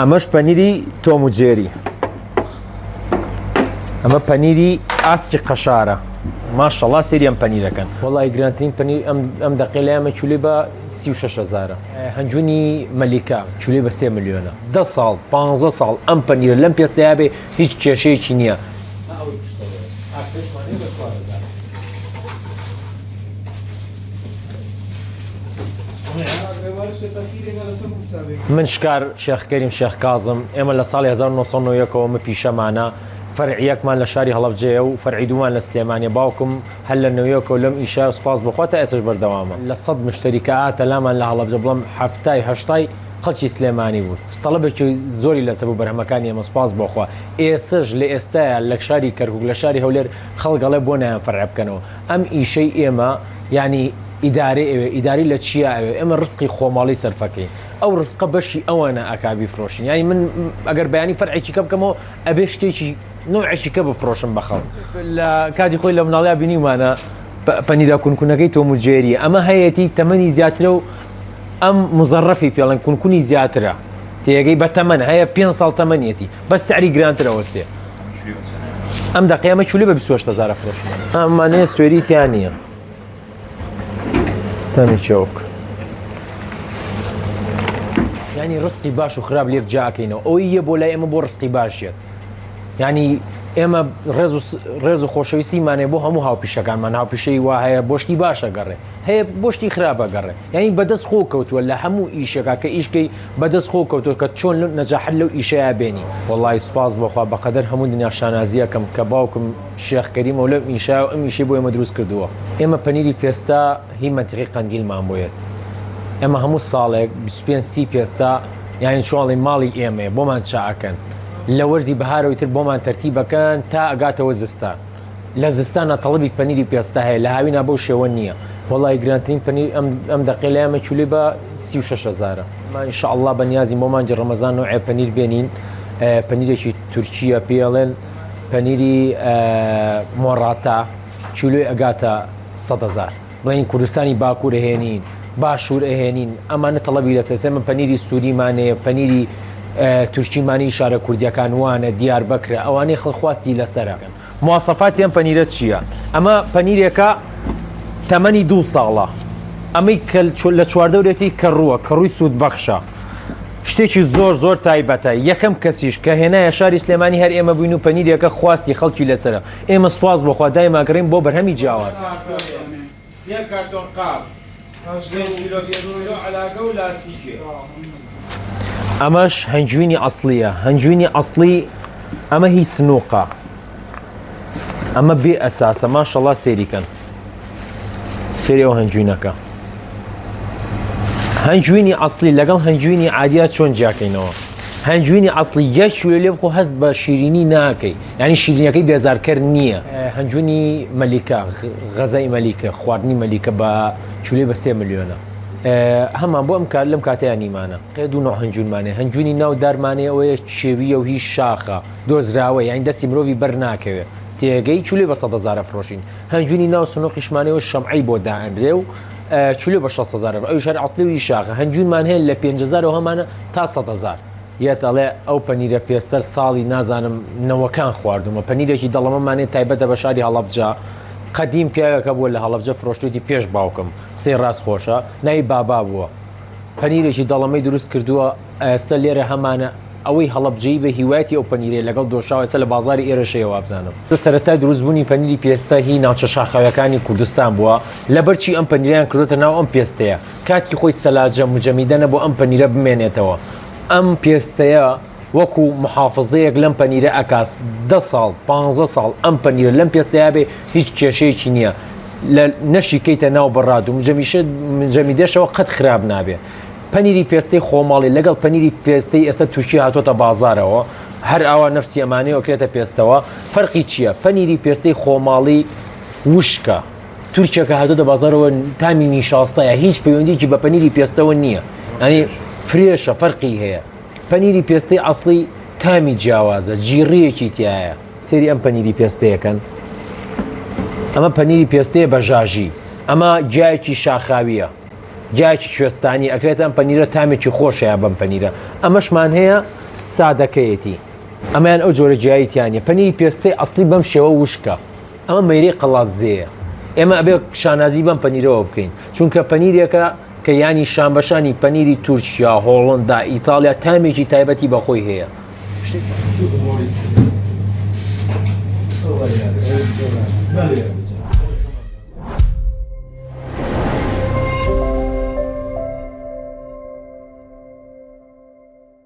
ئەمەش پەنیری تۆم و جێری، ئەمە پەنیری ئاسکی قەشارە. ماشەڵڵا سێری ئەم پەنیرەکەن. وەڵی گرانترین پەنیر ئەم دەقێ لە ئەمە کیلۆی بە 36,000. هەنجوونی مەلیکا کیلۆی بە 3 ملیۆنە. 10 ساڵ 15 ساڵ ئەم پەنیرە لەم پێستەیە بێ هیچ کێشەیەکی نییە. من شکار شێخ کەریم شێخ کازم، ئێمە لە ساڵی 1990ەوە پیشەمانە فەرعیەکمان لە شاری هەڵەبجەیە و فەرعی دومان لە سلێمانیە. باوکم هەر لە نوێیەکە و لەم ئیشا سوپاس بخوا تا ئێسش بەردەوامە. لە 100 مشتری کە ئاتە لامان لە هەڵەبجە بڵم 70 خەڵکی سلێمانی بوو. تەڵەبێکی زۆری لەسەر بوو بەرهەمەکانی ئێمە سوپاس بخوا. ئێسش لە ئێستاە لە شاری کەرکووک لە شاری هەولێر خەڵگەڵێ بۆ نایان فەرع بکەنەوە. ئەم ئیشەی ئێمە ینی ئیداری ئەوێ ئیداری لە چیە ئەوێ ئێمە ڕسقی خۆماڵی سەرفەکەی ئەو ڕسقە بەشی ئەوانە ئاکابی فرۆشین. ینی من ئەگەر بەیانی فەرعێکی کە بکەمەوە ئەبێ شتێکی نوعێکی کە بفرۆشم بەخەڵ. لە کاتی خۆی لە مناڵیا بینیمانە پەنیرە کونکونەکەی تۆم و جێریە. ئەمە هەیەی تەمەنی زیاترە و ئەم مزەڕەفی پێڵەن کونکونی زیاترە تێگەی بە تەمەن هەیە 5 ساڵ تەمەنیەتی بەس سعری گرانترە وەستێ. ئەم دەقیامە کیلۆ بە 28,000 فرۆشین. ئەمانەیە سوێری تیان نییە. تەمی چۆک ینی ڕسقی باش و خراپ لێک جاکەینەوە. ئەوی یە بۆ لای ئێمە بۆ ڕسقی باشێت. ینی ئێمە ڕێز و خۆشەویستیمانێ بۆ هەموو هاوپیشەکانمان. هاوپیشەی وا هەیە بۆشتی باشە گەڕێ، هەیە بۆشتی خراپە گەڕێ. ینی بەدەست خۆ کەوتووە لە هەموو ئیشەکە کە ئیشکەی بەدەست خۆ کەوتووە کە چۆن نەجاحەت لەو ئیشەیە بێنی. وەڵی سوپاس بۆخوا بەقەدەر هەموو دنیا شانازیەکەم کە باوکم شێخ کەریمە و لەم ئیشا و ئەم ئیشەی بۆ ئێمە دروست کردووە. ئێمە پەنیری پێستا هی مەنتیقی قەندیلمان بۆیێت. ئێمە هەموو ساڵێک 25-30 پێستا یانی چۆڵی ماڵی ئێمێ بۆمان چاکەن. لە وەرزی بەهارەوەی تر بۆمان تەرتیبەکەن تا ئەگاتەوە زستان. لە زستانە تەڵەبی پەنیری پێستا هەیە، لە هاوینا بەو شێوە نییە. وەڵی گرانترین پەنیر ئەم دەقێ لە ئێمە کیلۆی بە 36,000. ئینشاءالله بەنیازی بۆمانجی ڕەمەزان نوعێ پەنیر بێنین. پەنیرێکی تورکیە پێڵێن پەنیری مۆڕاتە کیلۆی ئەگاتە 100,000. بڵین کوردستانی باکوور هێنین باشوور ئەهێنین. ئەمانە تەڵەبی لەسەر من پەنیری سووریمانەیە پەنیری تورکیمانی شارە کوردیەکان وانە دیار بکرە ئەوانەی خڵخواستی لەسەرەکەن. مواسەفاتی ئەم پەنیرە چییە؟ ئەمە پەنیرێکە تەمەنی 2 ساڵە. ئەمەی لە چواردەورێتی کەڕووە کەڕووی سوود بەخشە. شتێکی زۆر تایبەتە. یەکەم کەسیش کە هێنایە شاری سلێمانی هەر ئێمە بووین و پەنیرێکە خواستی خەڵکی لەسەرە. ئێمە سوپاس بۆخوا دایماگەڕین بۆ بەرهەمی جیاواز. ئەمەش هەنجوینی ئەسڵیە. هەنجوینی ئەسڵی ئەمە هی سنووقە. ئەمە بێ ئەساسە. ماشەڵڵا سێریکەن سێری ئەو هەنجوینەکە. هەنجوینی ئەسڵی لەگەڵ هەنجوینی عادیات چۆن جیاکەینەوە. هەنجوینی ئەسڵی یەک کیلۆ لێ بخۆ هەست بە شیرینی ناکەی، ینی شیرینەکەی بێزارکەر نییە. هەنجوینی مەلیکە غەزای مەلیکە خواردنی مەلیکە بە کیلۆی بە 3 ملیۆنە. هەمان بۆ ئەم کار لەم کاتەیە نیمانە. دوو نوع هەنجوونمانێ. هەنجوینی ناو دارمانێ ئەوەیە چێویە و هیچ شاخە دۆزراوە یانی دەستی مرۆڤی بەرناکەوێت تێگەی کیلۆی بە 100,000 فرۆشین. هەنجوینی ناو سنووقیشمانەوە شەمعی بۆ دائەنرێ و کیلۆی بە 60,000. ئەوی شار ئەسڵی شاخە. هەنجوونمان هەیە لە 5,000 هەمانە تا 100,000. یەت ئەڵێ ئەو پەنیرە پێستەر ساڵی نازانم نەوەکان خواردومە. پەنیرێکی دەڵەمەمانێ تایبەتە بە شاری هەڵەبجە. قەدیم پیاوێکە بووە لە هەڵەبجە فرۆشتوێتی پێش باوکم قسەی ڕاست خۆشە ناوی بابا بووە. پەنیرێکی دەڵەمەی دروست کردووە. ئێستا لێرە هەمانە ئەوەی هەڵەبجەی بە هیوایەتی ئەو پەنیرێ لەگەڵ دۆشاوە ئێستا لە بازاری ئێرەشەیەوە بزانم. سەرەتای دروستبوونی پەنیری پێستا هی ناوچە شاخەوەکانی کوردستان بووە. لەبەرچی ئەم پەنیریان کردوتە ناو ئەم پێستەیە کاتکی خۆی سەلاجە مجەمیدەنە بۆ ئەم پەنیرە بمێنێتەوە. ئەم پێستەیە وەکو محافظەیەک لەم پەنیرە ئەکاس 10 ساڵ 15 ساڵ ئەم پەنیرە لەم پێستەیە بێ هیچ کێشەیەکی نییە. لە نەشیکەیتە ناو بەڕاد و مجەمیدەشەوە قەت خراپ نابێ. پەنیری پێستەی خۆماڵی لەگەڵ پەنیری پێستەی ئێستا تووشی هاتۆتە بازارەوە هەر ئاوا نەفسی ئەمانەوە کرێتە پێستەوە. فەرقی چییە؟ پەنیری پێستەی خۆماڵی وشکە تورکیەکە هاتۆتە بازارەوە تامی نیشاستایە هیچ پەیوەندیکی بە پەنیری پێستەوە نییە. ئەنی فرێشە فەرقی هەیە. پەنیری پێستەی ئەسڵی تامی جیاوازە جیڕیەکی تایە. سێری ئەم پەنیری پێستەیەکەن. ئەمە پەنیری پێستەیە بە ژاژی. ئەمە جایەکی شاخاویە جایکی کوێستانی ئەکرێت ئەم پەنیرە تامێکی خۆشەیە بەم پەنیرە. ئەمەشمان هەیە سادەکەیەتی ئەمایان ئەو جۆرە جیاییتیانە پەنیری پێستەی ئەسلی بەم شێوە وشکە ئەمە مەیرەی قەڵاززەیە ئێمە ئەبێ شانازی بەم پەنیرەوە بکەین چونکە پەنیرێکە کە ینی شانبەشانی پەنیری تورکیا هۆڵندا ئیتالیا تامێکی تایبەتی بەخۆی هەیە Bale.